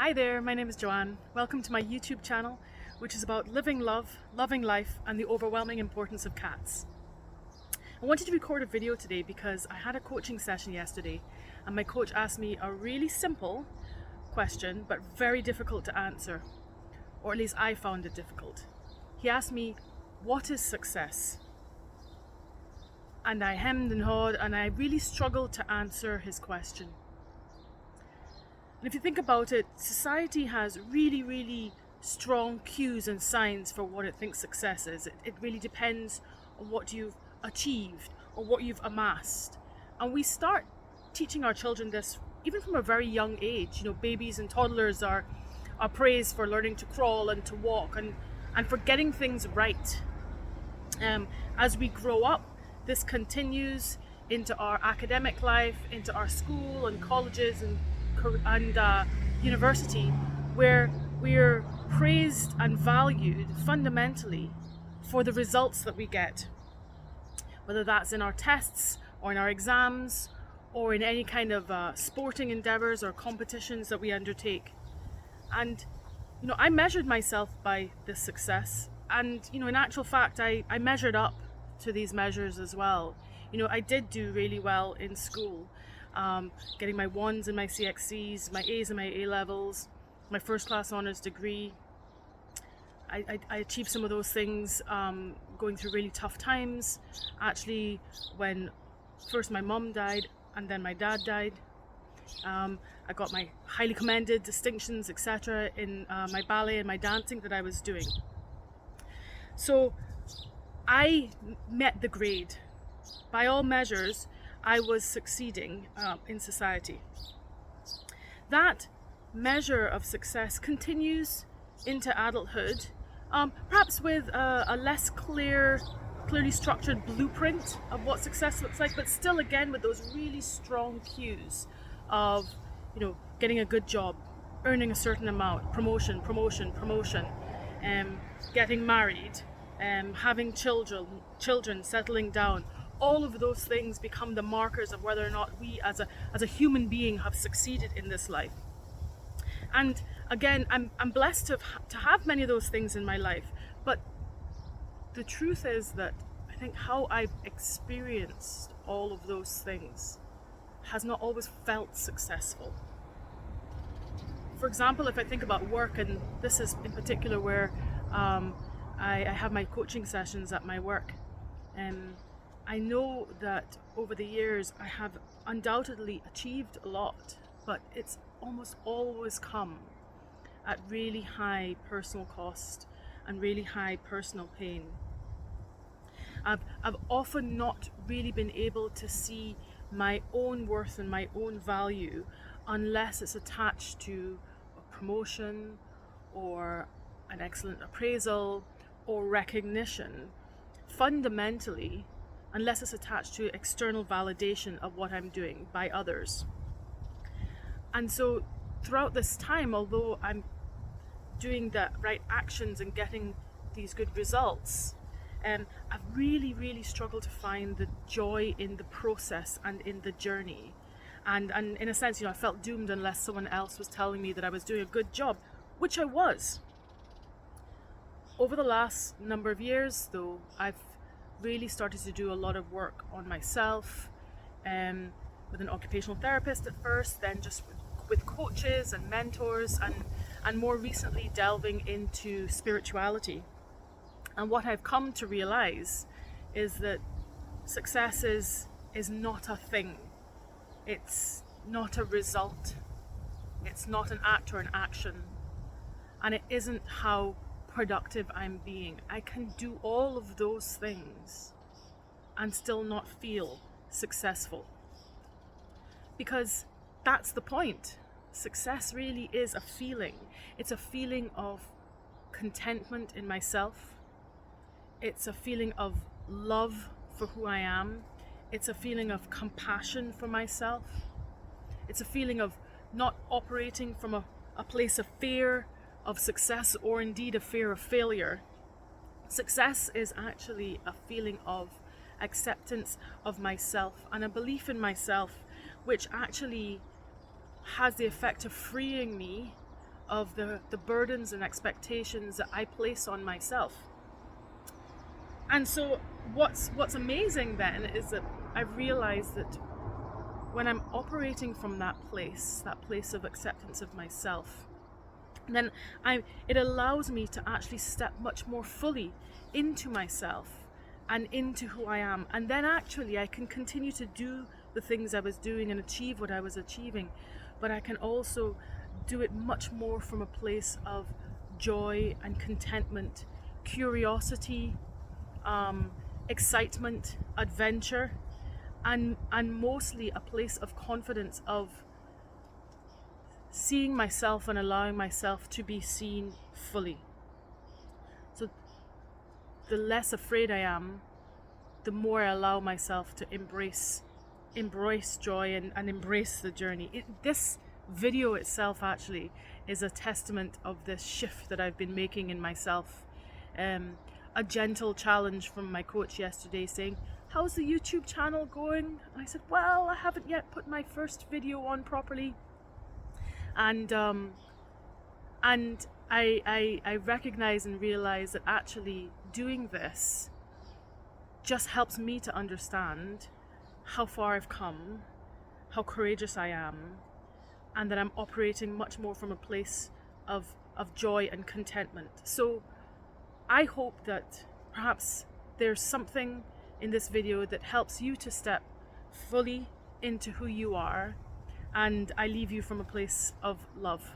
Hi there, my name is Joanne. Welcome to my YouTube channel, which is about living love, loving life, and the overwhelming importance of cats. I wanted to record a video today because I had a coaching session yesterday and my coach asked me a really simple question, but very difficult to answer, or at least I found it difficult. He asked me, what is success? And I hemmed and hawed and I really struggled to answer his question. And if you think about it, society has really strong cues and signs for what it thinks success is. It really depends on what you've achieved or what you've amassed. And we start teaching our children this even from a very young age. Babies and toddlers are praised for learning to crawl and to walk and for getting things right. As we grow up, this continues into our academic life, into our school and colleges and university, where we're praised and valued fundamentally for the results that we get, whether that's in our tests or in our exams or in any kind of sporting endeavors or competitions that we undertake. And I measured myself by this success, and in actual fact I measured up to these measures as well. I did do really well in school, getting my 1s and my CXCs, my A's and my A levels, my first class honours degree. I achieved some of those things going through really tough times. Actually, when first my mum died and then my dad died, I got my highly commended distinctions, etc. in my ballet and my dancing that I was doing. So I met the grade. By all measures, I was succeeding in society. That measure of success continues into adulthood, perhaps with a less clearly structured blueprint of what success looks like, but still again with those really strong cues of getting a good job, earning a certain amount, promotion, getting married, having children, settling down. All of those things become the markers of whether or not we as a human being have succeeded in this life. And again, I'm blessed to have many of those things in my life, but the truth is that I think how I've experienced all of those things has not always felt successful. For example, if I think about work, and this is in particular where I have my coaching sessions at my work, I know that over the years I have undoubtedly achieved a lot, but it's almost always come at really high personal cost and really high personal pain. I've often not really been able to see my own worth and my own value unless it's attached to a promotion or an excellent appraisal or recognition. Fundamentally, unless it's attached to external validation of what I'm doing by others. And so throughout this time, although I'm doing the right actions and getting these good results, I've really struggled to find the joy in the process and in the journey. And in a sense, I felt doomed unless someone else was telling me that I was doing a good job, which I was. Over the last number of years, though, I've really started to do a lot of work on myself, with an occupational therapist at first, then just with coaches and mentors, and more recently delving into spirituality. And what I've come to realize is that success is not a thing. It's not a result. It's not an act or an action. And it isn't how productive I'm being. I can do all of those things and still not feel successful, because that's the point. Success really is a feeling. It's a feeling of contentment in myself. It's a feeling of love for who I am. It's a feeling of compassion for myself. It's a feeling of not operating from a place of fear of success or indeed a fear of failure. Success is actually a feeling of acceptance of myself and a belief in myself, which actually has the effect of freeing me of the burdens and expectations that I place on myself. And so what's amazing then is that I've realized that when I'm operating from that place of acceptance of myself, then it allows me to actually step much more fully into myself and into who I am. And then actually I can continue to do the things I was doing and achieve what I was achieving, but I can also do it much more from a place of joy and contentment, curiosity, excitement, adventure, and mostly a place of confidence, of seeing myself and allowing myself to be seen fully. So the less afraid I am, the more I allow myself to embrace joy and embrace the journey. This video itself actually is a testament of this shift that I've been making in myself. A gentle challenge from my coach yesterday saying, "How's the YouTube channel going?" And I said, "Well, I haven't yet put my first video on properly." And I recognize and realize that actually doing this just helps me to understand how far I've come, how courageous I am, and that I'm operating much more from a place of joy and contentment. So I hope that perhaps there's something in this video that helps you to step fully into who you are, and I leave you from a place of love.